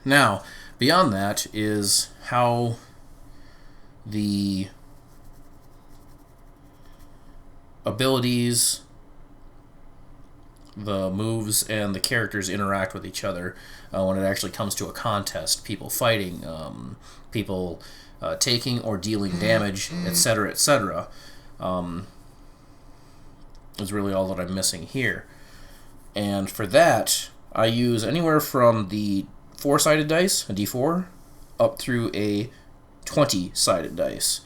Now, beyond that is how the abilities, the moves, and the characters interact with each other when it actually comes to a contest. People fighting, people taking or dealing damage, etc., etc. Is really all that I'm missing here. And for that, I use anywhere from the 4-sided dice, a d4, up through a 20-sided dice.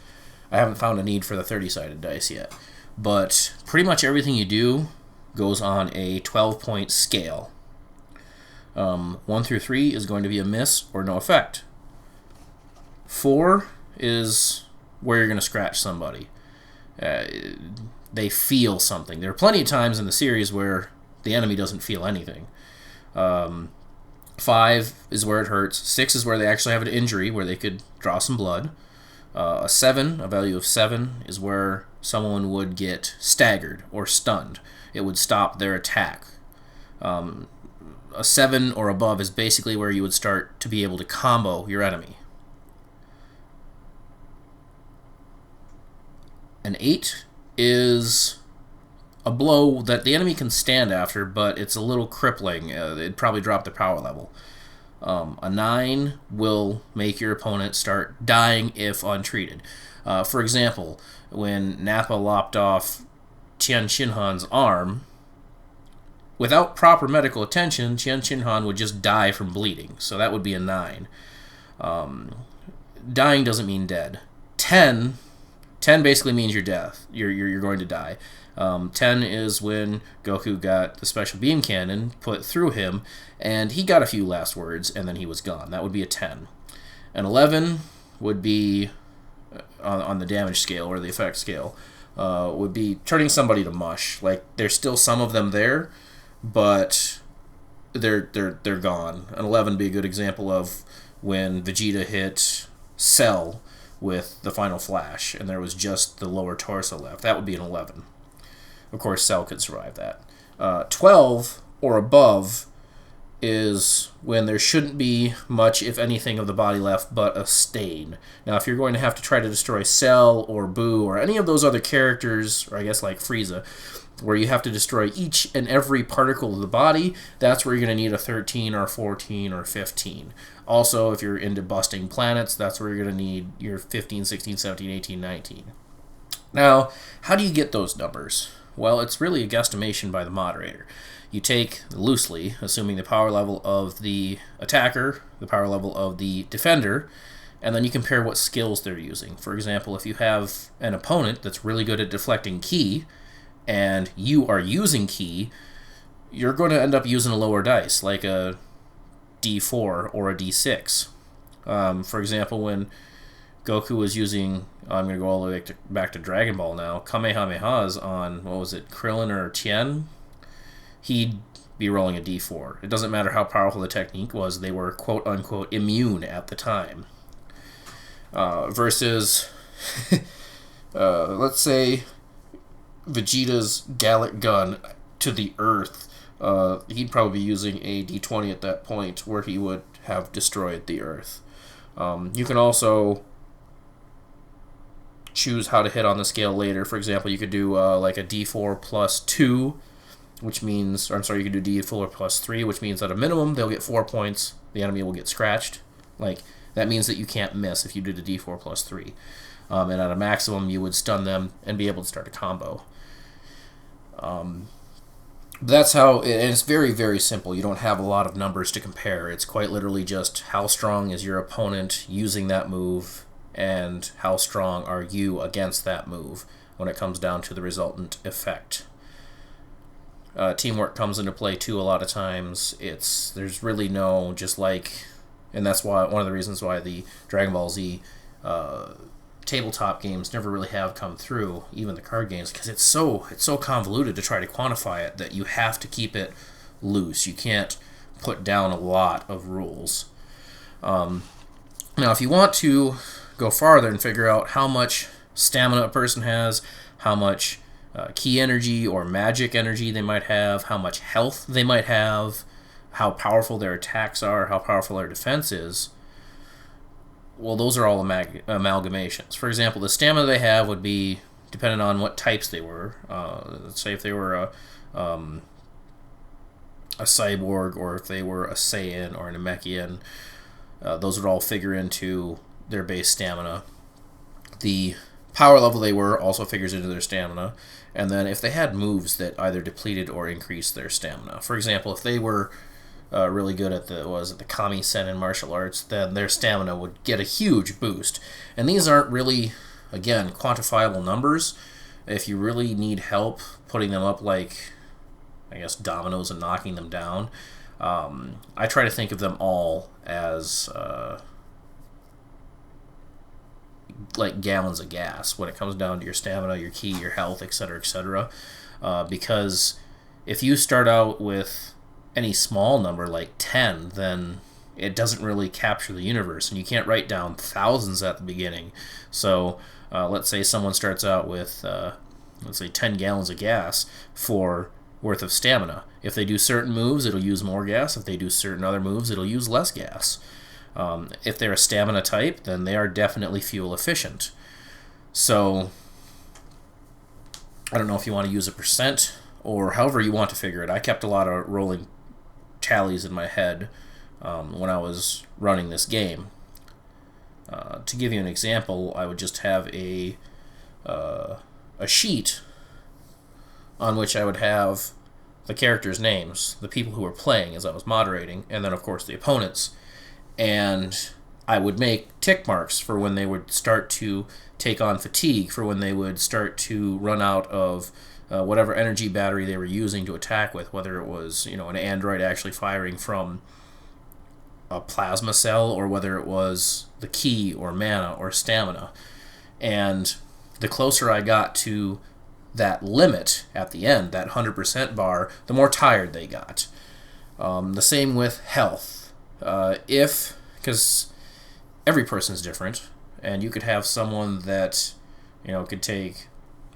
I haven't found a need for the 30-sided dice yet. But pretty much everything you do goes on a 12-point scale. 1 through 3 is going to be a miss or no effect. 4 is where you're going to scratch somebody. They feel something. There are plenty of times in the series where the enemy doesn't feel anything. 5 is where it hurts. 6 is where they actually have an injury, where they could draw some blood. A 7, a value of 7, is where someone would get staggered or stunned. It would stop their attack. A 7 or above is basically where you would start to be able to combo your enemy. An 8 is a blow that the enemy can stand after, but it's a little crippling. It'd probably drop their power level. A 9 will make your opponent start dying if untreated. For example, when Nappa lopped off Qian Xinhan's arm, without proper medical attention, Qian Xinhan would just die from bleeding. So that would be a 9. Dying doesn't mean dead. 10 basically means you're death. You're going to die. 10 is when Goku got the special beam cannon put through him, and he got a few last words, and then he was gone. That would be a 10. An 11 would be, on the damage scale or the effect scale, would be turning somebody to mush. Like, there's still some of them there, but they're gone. An 11 would be a good example of when Vegeta hit Cell with the final flash, and there was just the lower torso left. That would be an 11. Of course, Cell could survive that. 12 or above is when there shouldn't be much, if anything, of the body left but a stain. Now, if you're going to have to try to destroy Cell or Boo or any of those other characters, or I guess like Frieza, where you have to destroy each and every particle of the body, that's where you're going to need a 13 or 14 or 15. Also, if you're into busting planets, that's where you're going to need your 15, 16, 17, 18, 19. Now, how do you get those numbers? Well, it's really a guesstimation by the moderator. You take, loosely, assuming the power level of the attacker, the power level of the defender, and then you compare what skills they're using. For example, if you have an opponent that's really good at deflecting ki, and you are using ki, you're going to end up using a lower dice, like a D4 or a D6. For example, when Goku was using, I'm going to go all the way back to Dragon Ball now, Kamehamehas on, what was it, Krillin or Tien, he'd be rolling a D4. It doesn't matter how powerful the technique was, they were quote-unquote immune at the time. Versus, let's say, Vegeta's Gallic gun to the Earth. He'd probably be using a D20 at that point, where he would have destroyed the Earth. You can also choose how to hit on the scale later. For example, you could do like a D4 plus 2, which means, or I'm sorry, you could do D4 plus 3, which means at a minimum they'll get 4 points, the enemy will get scratched. Like, that means that you can't miss if you did a D4 plus 3. And at a maximum, you would stun them and be able to start a combo. That's how, and it's very, very simple. You don't have a lot of numbers to compare. It's quite literally just how strong is your opponent using that move, and how strong are you against that move when it comes down to the resultant effect. Teamwork comes into play too a lot of times. There's really no, just like, and that's why one of the reasons why the Dragon Ball Z tabletop games never really have come through, even the card games, because it's so convoluted to try to quantify it that you have to keep it loose. You can't put down a lot of rules. Now, if you want to go farther and figure out how much stamina a person has, how much ki energy or magic energy they might have, how much health they might have, how powerful their attacks are, how powerful their defense is, well, those are all amalgamations. For example, the stamina they have would be dependent on what types they were. Let's say if they were a cyborg, or if they were a Saiyan or a Namekian, those would all figure into their base stamina. The power level they were also figures into their stamina. And then if they had moves that either depleted or increased their stamina. For example, if they were really good at the Kanzenshuu martial arts, then their stamina would get a huge boost. And these aren't really, again, quantifiable numbers. If you really need help putting them up like, I guess, dominoes and knocking them down, I try to think of them all as like gallons of gas when it comes down to your stamina, your ki, your health, etc., etc. Because if you start out with any small number like 10, then it doesn't really capture the universe, and you can't write down thousands at the beginning. So let's say someone starts out with, let's say, 10 gallons of gas worth of stamina. If they do certain moves, it'll use more gas. If they do certain other moves, it'll use less gas. If they're a stamina type, then they are definitely fuel efficient. So I don't know if you want to use a percent or however you want to figure it. I kept a lot of rolling tallies in my head when I was running this game. To give you an example, I would just have a sheet on which I would have the characters' names, the people who were playing as I was moderating, and then of course the opponents. And I would make tick marks for when they would start to take on fatigue, for when they would start to run out of whatever energy battery they were using to attack with, whether it was, an android actually firing from a plasma cell, or whether it was the ki or mana or stamina. And the closer I got to that limit at the end, that 100% bar, the more tired they got. The same with health. Because every person's different, and you could have someone that, could take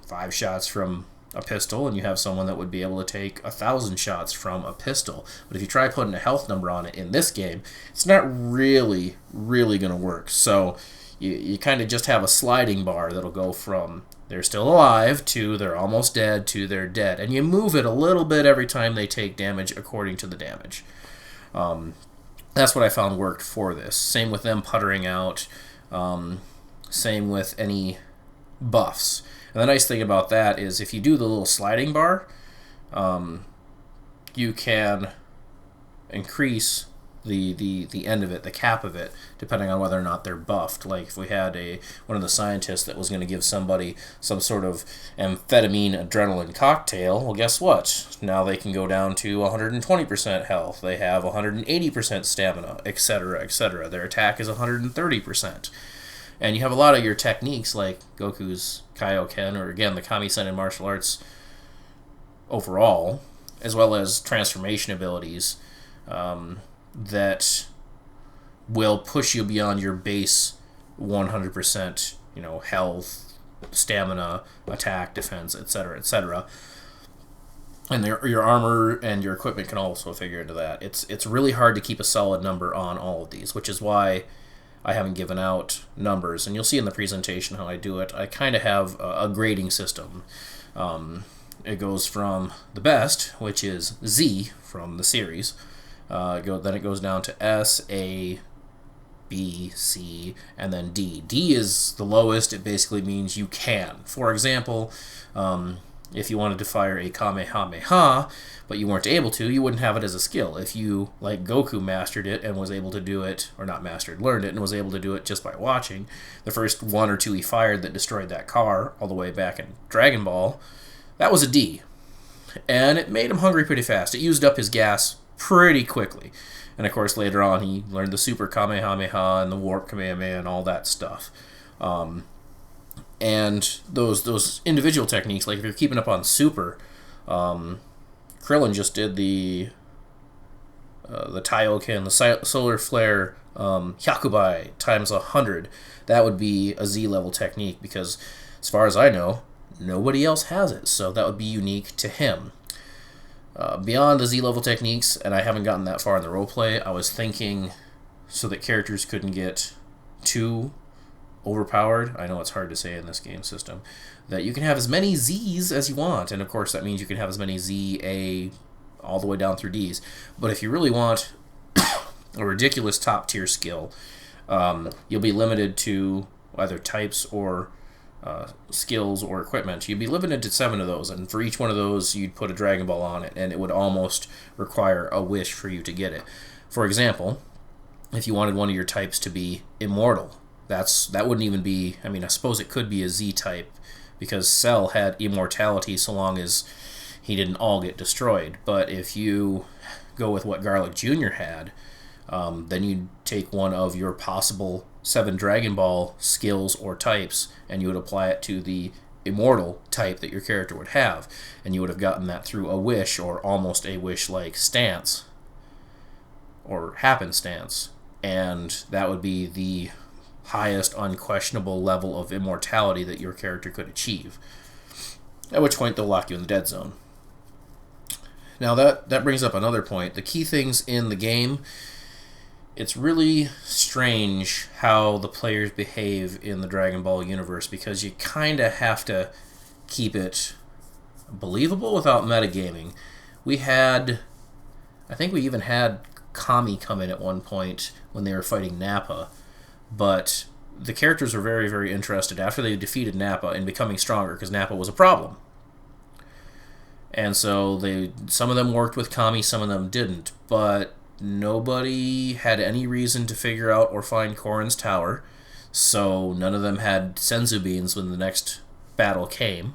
5 shots from a pistol, and you have someone that would be able to take 1,000 shots from a pistol. But if you try putting a health number on it in this game, it's not really, really going to work. So you kind of just have a sliding bar that'll go from they're still alive to they're almost dead to they're dead. And you move it a little bit every time they take damage according to the damage. That's what I found worked for this. Same with them puttering out. Same with any buffs. And the nice thing about that is if you do the little sliding bar, you can increase the end of it, the cap of it, depending on whether or not they're buffed. Like if we had one of the scientists that was going to give somebody some sort of amphetamine adrenaline cocktail, well, guess what? Now they can go down to 120% health. They have 180% stamina, etc., etc. Their attack is 130%. And you have a lot of your techniques like Goku's Kaioken, or again the Kanzenshuu martial arts overall, as well as transformation abilities that will push you beyond your base 100%, health, stamina, attack, defense, etc., etc. And your armor and your equipment can also figure into that. It's really hard to keep a solid number on all of these, which is why I haven't given out numbers. And you'll see in the presentation how I do it. I kind of have a grading system. It goes from the best, which is Z from the series. Then it goes down to S, A, B, C, and then D. D is the lowest. It basically means you can. For example, if you wanted to fire a Kamehameha, but you weren't able to, you wouldn't have it as a skill. If you, like Goku, mastered it and was able to do it, or not mastered, learned it and was able to do it just by watching, the first 1 or 2 he fired that destroyed that car all the way back in Dragon Ball, that was a D. And it made him hungry pretty fast. It used up his gas pretty quickly. And of course later on he learned the Super Kamehameha and the Warp Kamehameha and all that stuff. And those individual techniques, like if you're keeping up on Super, Krillin just did the Taioken, the Solar Flare Hyakubai times 100. That would be a Z level technique because as far as I know, nobody else has it. So that would be unique to him. Beyond the Z level techniques, and I haven't gotten that far in the roleplay, I was thinking so that characters couldn't get too overpowered. I know it's hard to say in this game system. That you can have as many Z's as you want, and of course that means you can have as many Z, A, all the way down through D's. But if you really want a ridiculous top tier skill, you'll be limited to either types or skills or equipment. You'd be limited to 7 of those, and for each one of those you'd put a Dragon Ball on it, and it would almost require a wish for you to get it. For example, if you wanted one of your types to be immortal, that wouldn't even be, I mean, I suppose it could be a Z type, because Cell had immortality so long as he didn't all get destroyed. But if you go with what Garlic Jr. had, then you'd take one of your possible 7 Dragon Ball skills or types, and you would apply it to the immortal type that your character would have, and you would have gotten that through a wish, or almost a wish-like stance, or happenstance, and that would be the highest unquestionable level of immortality that your character could achieve, at which point they'll lock you in the dead zone. Now that brings up another point. The key things in the game, it's really strange how the players behave in the Dragon Ball universe, because you kind of have to keep it believable without metagaming. I think we even had Kami come in at one point when they were fighting Nappa, but the characters were very, very interested after they defeated Nappa in becoming stronger, because Nappa was a problem. And so some of them worked with Kami, some of them didn't, but nobody had any reason to figure out or find Korin's tower, so none of them had senzu beans when the next battle came.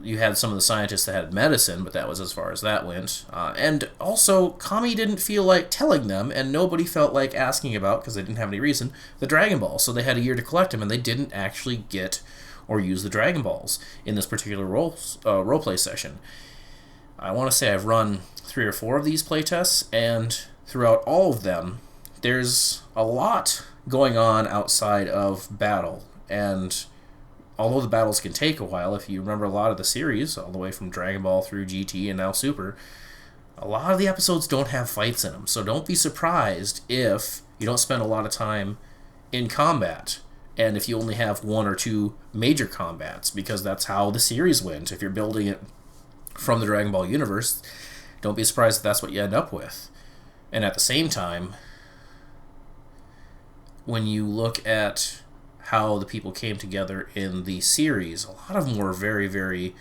You had some of the scientists that had medicine, but that was as far as that went. And also, Kami didn't feel like telling them, and nobody felt like asking about, because they didn't have any reason, the Dragon Balls. So they had a year to collect them, and they didn't actually get or use the Dragon Balls in this particular roleplay session. I want to say I've run 3 or 4 of these playtests, and throughout all of them, there's a lot going on outside of battle, and although the battles can take a while, if you remember a lot of the series, all the way from Dragon Ball through GT and now Super, a lot of the episodes don't have fights in them, so don't be surprised if you don't spend a lot of time in combat, and if you only have 1 or 2 major combats, because that's how the series went. If you're building it from the Dragon Ball universe, don't be surprised if that's what you end up with. And at the same time, when you look at how the people came together in the series, a lot of them were very, very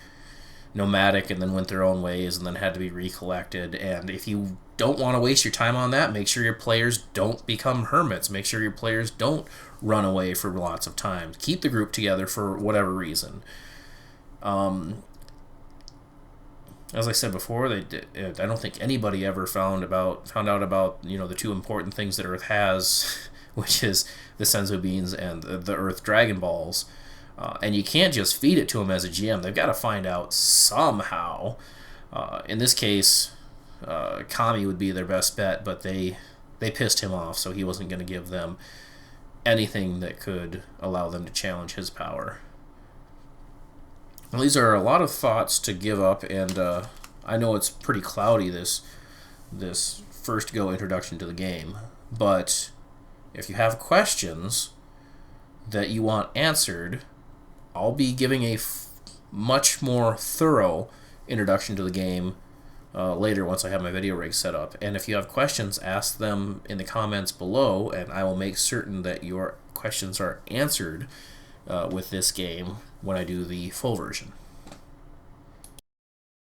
nomadic and then went their own ways and then had to be recollected. And if you don't want to waste your time on that, make sure your players don't become hermits. Make sure your players don't run away for lots of time. Keep the group together for whatever reason. As I said before, I don't think anybody ever found out about the 2 important things that Earth has, which is the senzu beans and the Earth Dragon Balls. And you can't just feed it to them as a GM. They've got to find out somehow. In this case, Kami would be their best bet, but they pissed him off, so he wasn't going to give them anything that could allow them to challenge his power. Well, these are a lot of thoughts to give up, and I know it's pretty cloudy, this first go introduction to the game, but if you have questions that you want answered, I'll be giving a much more thorough introduction to the game later once I have my video rig set up. And if you have questions, ask them in the comments below, and I will make certain that your questions are answered with this game when I do the full version.